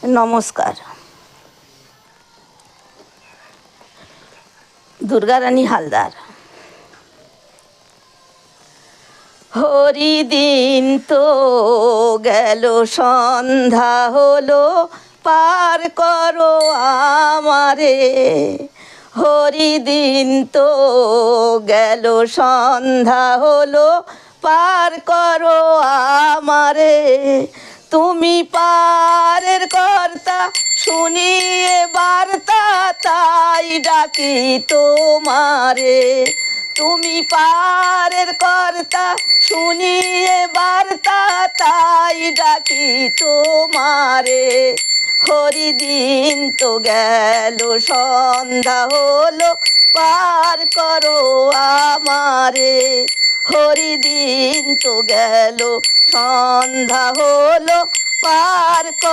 নমস্কার। দুর্গারানী হালদার। হরিদিন তো গেল, সন্ধ্যা হলো, পার করো আমারে। হরিদিন তো গেল, সন্ধ্যা হলো, পার করো আমারে। তুমি পারের কর্তা, শুনিয়ে বার্তা, তাই ডাকি তোমারে। তুমি পারের কর্তা, শুনিয়ে বার্তা, তাই ডাকি তোমারে। হরিদিন তো গেল, সন্ধ্যা হলো, পার করো আমারে। হরিদিন তো গেল, সন্ধ্যা হলো, পার